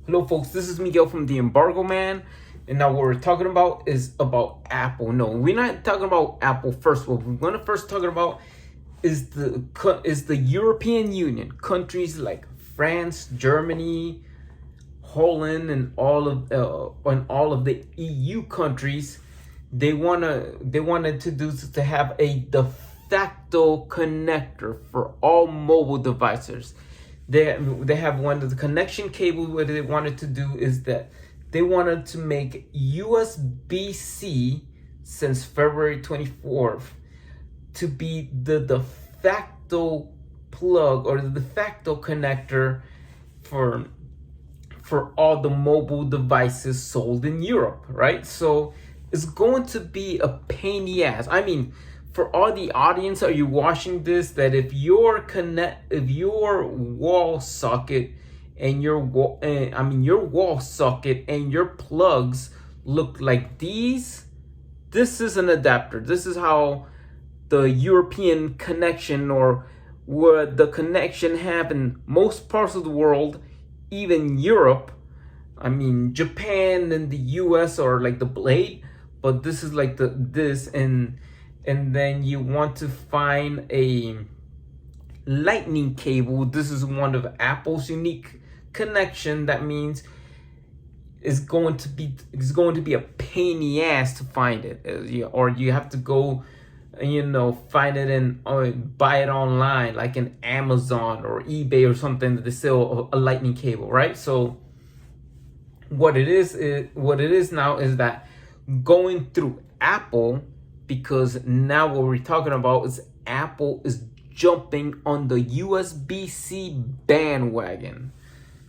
Hello folks, this is Miguel from the Embargo Man, and now what we're talking about is about Apple. No, we're not talking about Apple first. What we're going to first talk about is the European Union, countries like France, Germany, Holland, and all of the EU countries. They wanted to have a de facto connector for all mobile devices. They have one of the connection cable. What they wanted to do is that they wanted to make USB-C since February 24th to be the de facto plug or the de facto connector for all the mobile devices sold in Europe, right? So it's going to be a pain in the ass. I mean, for all the audience, are you watching this? That if your wall socket and your wall socket and your plugs look like these, this is an adapter. This is how the European connection, or what the connection have in most parts of the world, even Europe. I mean, Japan and the US are like the blade, but this is like this. And then you want to find a lightning cable. This is one of Apple's unique connection. That means it's going to be a pain in the ass to find it, or you have to go, find it or buy it online, like in Amazon or eBay or something, that they sell a lightning cable, right? So what it is now is that going through Apple, because now what we're talking about is Apple is jumping on the USB-C bandwagon.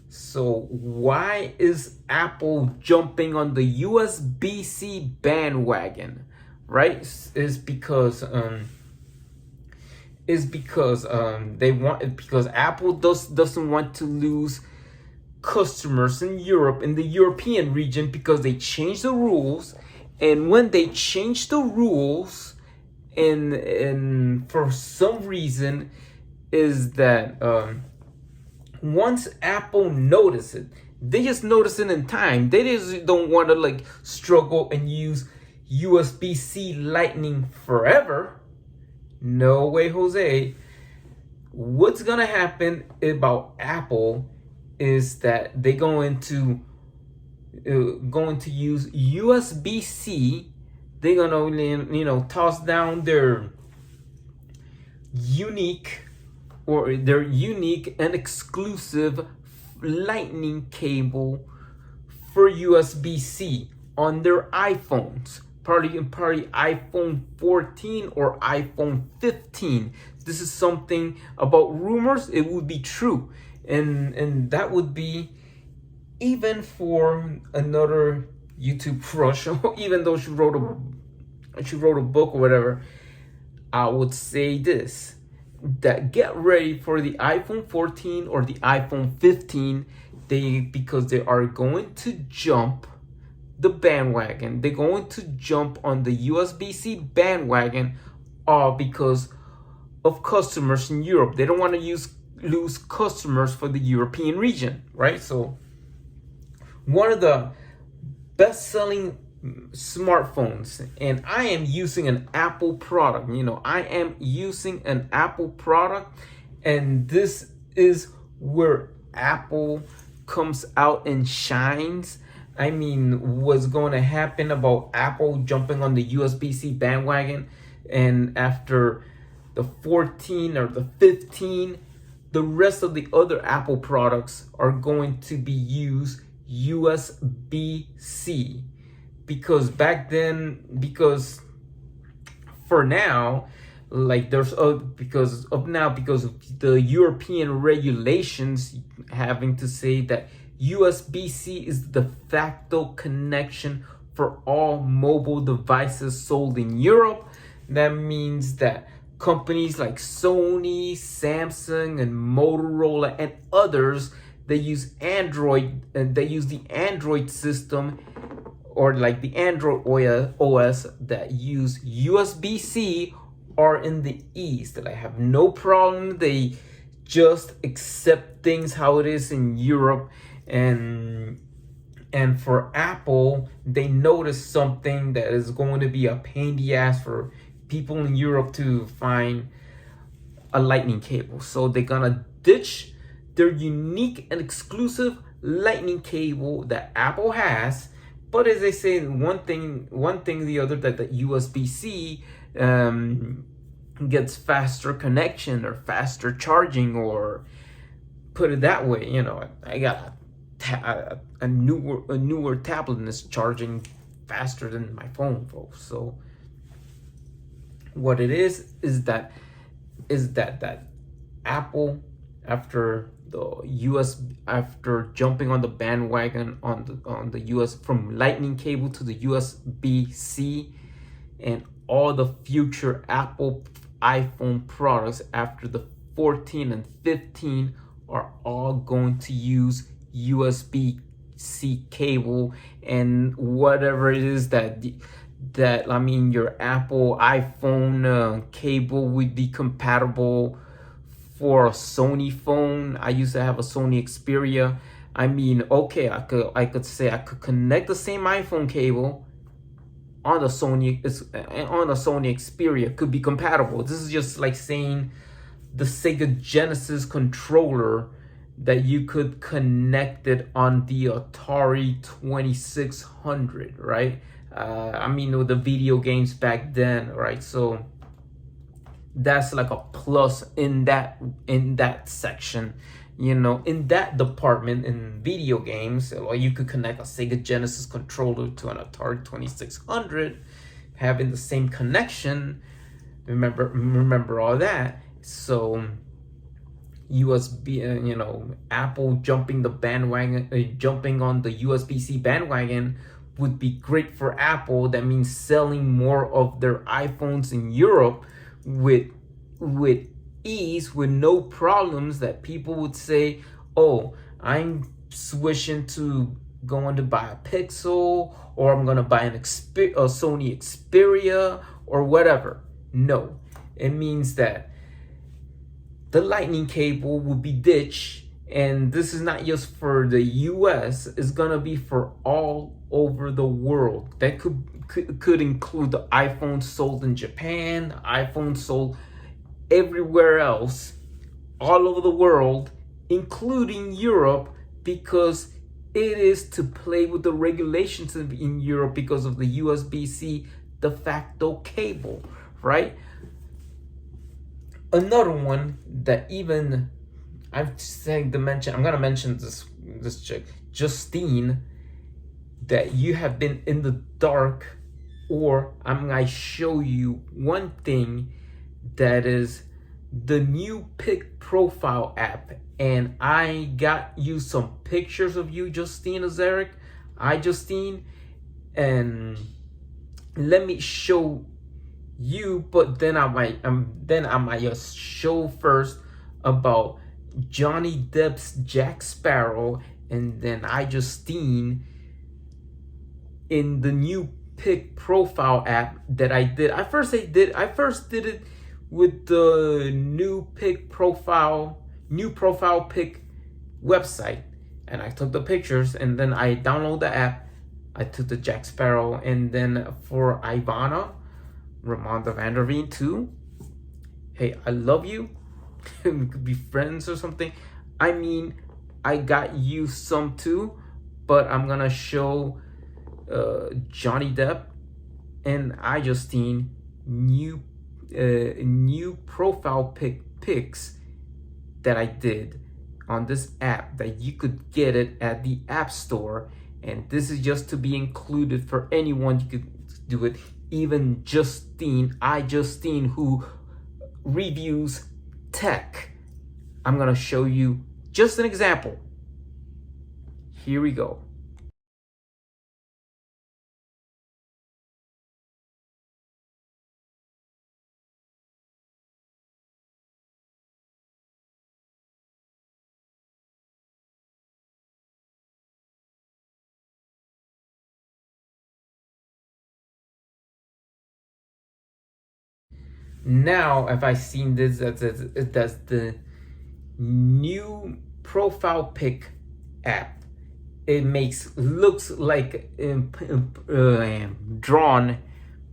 So why is Apple jumping on the USB-C bandwagon, right? Is because Apple doesn't want to lose customers in Europe, in the European region, because they changed the rules. And when they change the rules, and for some reason, is that once Apple notices it, they just notice it in time. They just don't want to like struggle and use USB-C Lightning forever. No way, Jose. What's gonna happen about Apple is that they're going to use USB-C. They're gonna toss down their unique and exclusive lightning cable for USB-C on their iPhones, probably iPhone 14 or iPhone 15. This is something about rumors. It would be true, and that would be, even for another YouTube crush, even though she wrote a book or whatever, I would say this: that get ready for the iPhone 14 or the iPhone 15, because they are going to jump the bandwagon. They're going to jump on the USB-C bandwagon, because of customers in Europe. They don't want to lose customers for the European region, right? So one of the best-selling smartphones, and I am using an Apple product. I am using an Apple product, and this is where Apple comes out and shines. I mean, what's going to happen about Apple jumping on the USB-C bandwagon, and after the 14 or the 15, the rest of the other Apple products are going to be used USB-C, because for now, like because of the European regulations having to say that USB-C is the de facto connection for all mobile devices sold in Europe. That means that companies like Sony, Samsung, and Motorola and others, they use Android, and they use the Android system, or like the Android OS that use USB-C, are in the East. That I have no problem. They just accept things how it is in Europe, And for Apple, they noticed something that is going to be a pain in the ass for people in Europe to find a lightning cable. So they're gonna ditch their unique and exclusive lightning cable that Apple has. But as they say, one thing the other, that the USB-C gets faster connection or faster charging, or put it that way, I got a newer tablet and it's charging faster than my phone, folks. So what it is that Apple, after jumping on the bandwagon on the US, from lightning cable to the USB-C, and all the future Apple iPhone products after the 14 and 15 are all going to use USB-C cable, and whatever it is that your Apple iPhone cable would be compatible for a Sony phone. I used to have a Sony Xperia. Okay, I could say I could connect the same iPhone cable on the Sony Xperia, could be compatible. This is just like saying the Sega Genesis controller, that you could connect it on the Atari 2600, right? With the video games back then, right? So that's like a plus in that section, in that department in video games. Or you could connect a Sega Genesis controller to an Atari 2600, having the same connection. Remember all that. So USB, Apple jumping the bandwagon, jumping on the USB-C bandwagon would be great for Apple. That means selling more of their iPhones in Europe with ease, with no problems, that people would say, oh, I'm switching to going to buy a Pixel, or I'm going to buy a Sony Xperia, or whatever. No, it means that the lightning cable will be ditched, and this is not just for the US, it's gonna be for all over the world. That could include the iPhone sold in Japan, iPhone sold everywhere else, all over the world, including Europe, because it is to play with the regulations in Europe because of the USB-C de facto cable, right? Another one that even I'm gonna mention this chick, Justine, that you have been in the dark, or I'm gonna show you one thing that is the NewPicProfile app. And I got you some pictures of you, Justine Azaric, iJustine, and let me show you, but then I might just show first about Johnny Depp's Jack Sparrow, and then iJustine in the NewPicProfile app that I did. I first did it with the new profile pic website, and I took the pictures, and then I downloaded the app. I took the Jack Sparrow, and then for Ivana Ramonda Vanderveen too. Hey, I love you. We could be friends or something. I got you some too, but I'm gonna show Johnny Depp and iJustine new profile pics that I did on this app, that you could get it at the App Store, and this is just to be included for anyone. You could do it, even iJustine, who reviews tech. I'm gonna show you just an example. Here we go. Now, if I seen this, that's the new profile pic app. it looks like drawn,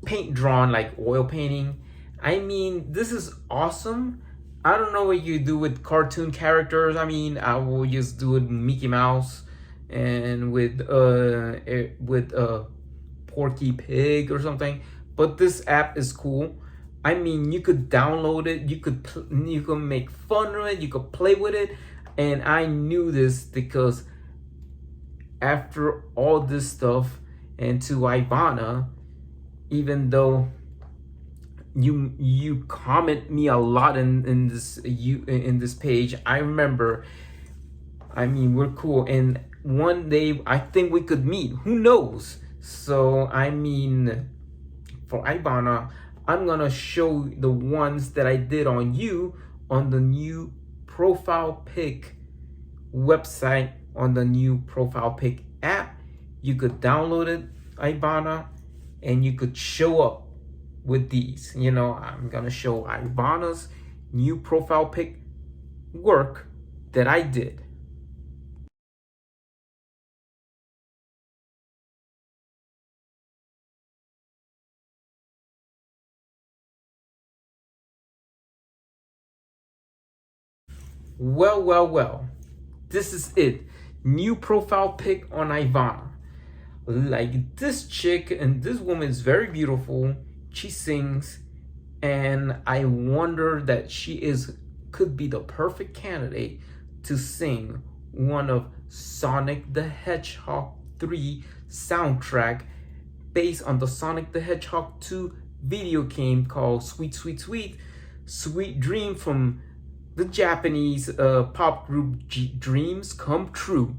paint drawn, like oil painting. I mean, this is awesome. I don't know what you do with cartoon characters. I mean, I will just do it Mickey Mouse and with Porky Pig or something. But this app is cool. I mean, you could download it. You could make fun of it. You could play with it. And I knew this because after all this stuff, and to Ivana, even though you comment me a lot in this page, I remember. I mean, we're cool, and one day I think we could meet. Who knows? So I mean, for Ivana, I'm gonna show the ones that I did on you on the new profile pic website, on the new profile pic app. You could download it, Ivana, and you could show up with these. You know, I'm gonna show Ivana's new profile pic work that I did. Well, this is it. New profile pic on Ivana. Like, this chick, and this woman is very beautiful. She sings, and I wonder that could be the perfect candidate to sing one of Sonic the Hedgehog 3 soundtrack based on the Sonic the Hedgehog 2 video game called Sweet Dream from the Japanese pop group Dreams Come True,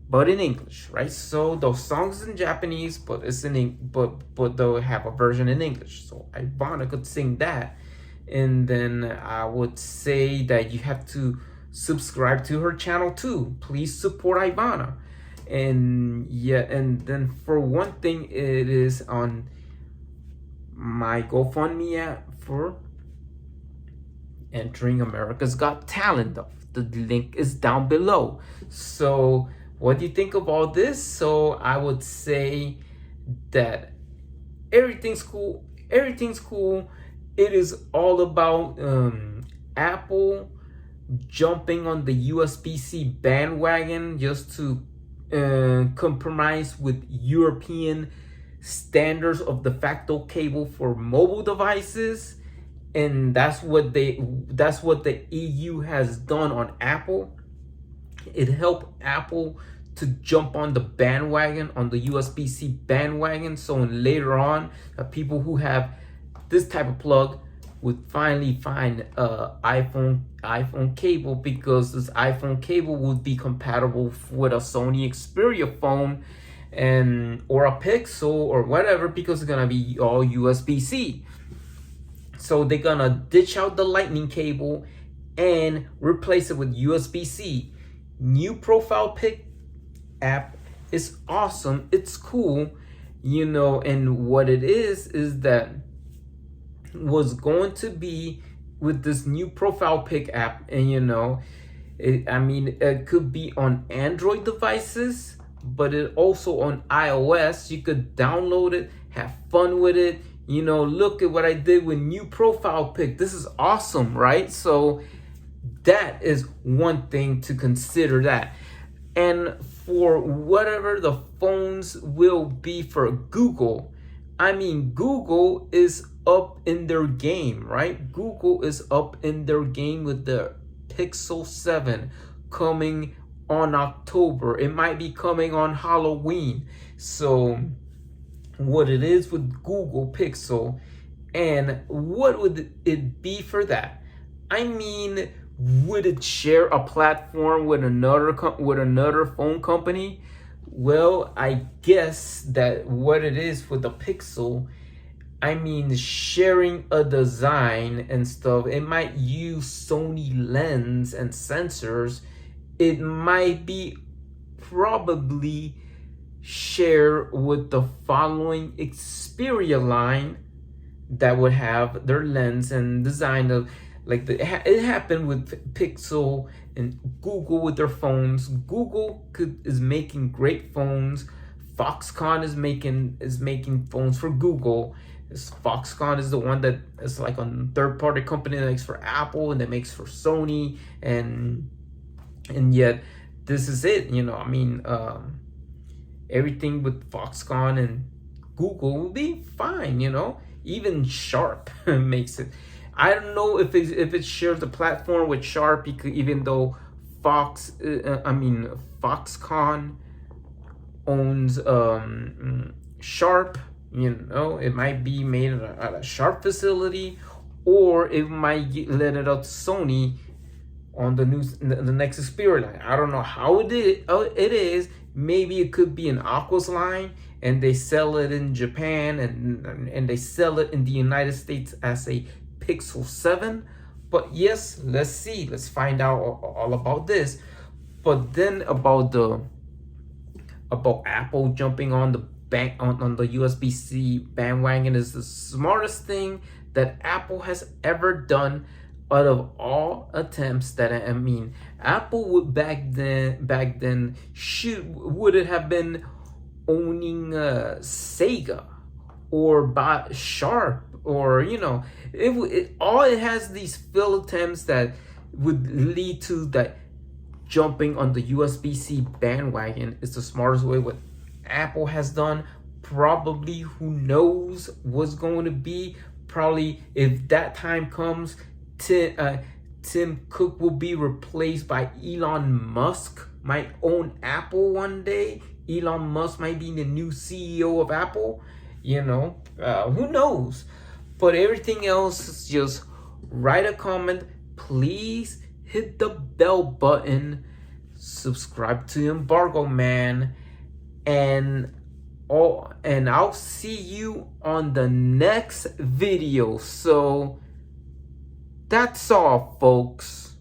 but in English, right? So those songs in Japanese, but it's but they'll have a version in English. So Ivana could sing that, and then I would say that you have to subscribe to her channel too. Please support Ivana, and yeah, and then for one thing, it is on my GoFundMe app for entering America's Got Talent. The link is down below. So what do you think of all this? So I would say that everything's cool. It is all about Apple jumping on the USB-C bandwagon just to compromise with European standards of de facto cable for mobile devices. And that's what the EU has done on Apple. It helped Apple to jump on the bandwagon, on the USB-C bandwagon. So later on, people who have this type of plug would finally find iPhone cable, because this iPhone cable would be compatible with a Sony Xperia phone or a Pixel or whatever, because it's gonna be all USB-C. So they're gonna ditch out the lightning cable and replace it with USB-C. New profile pic app is awesome. It's cool, you know, and what it is that was going to be with this new profile pic app, and you know, it could be on Android devices, but it also on iOS. You could download it, have fun with it. You know, look at what I did with new profile pic. This is awesome, right? So that is one thing to consider that. And for whatever the phones will be for Google, I mean, Google is up in their game, right? Google is up in their game with the Pixel 7 coming on October. It might be coming on Halloween. So what it is with Google Pixel, and what would it be for that? I mean, would it share a platform with another phone company? Well, I guess that what it is with the Pixel, I mean, sharing a design and stuff, it might use Sony lens and sensors. It might be probably share with the following Xperia line that would have their lens and design of Like it happened with Pixel and Google with their phones. Google is making great phones. Foxconn is making phones for Google. Foxconn is the one that is like a third-party company that makes for Apple and that makes for Sony, and yet this is it. I mean, everything with Foxconn and Google will be fine. Even Sharp makes it. I don't know if it shares the platform with Sharp, even though Foxconn owns Sharp. It might be made at a Sharp facility, or it might let it out to Sony on the next Xperia line. I don't know how it is. Maybe it could be an Aquos line, and they sell it in Japan, and they sell it in the United States as a Pixel 7. But yes, let's see. Let's find out all about this. But then about Apple jumping on the on the USB-C bandwagon is the smartest thing that Apple has ever done. Out of all attempts that Apple would back then would it have been owning Sega or Sharp, or it has these failed attempts that would lead to that jumping on the USB-C bandwagon is the smartest way. What Apple has done, probably, who knows what's going to be. Probably if that time comes, Tim Cook will be replaced by Elon Musk, might own Apple one day. Elon Musk might be the new CEO of Apple. Who knows? But everything else is just write a comment. Please hit the bell button. Subscribe to Embargo Man. And I'll see you on the next video. So that's all, folks.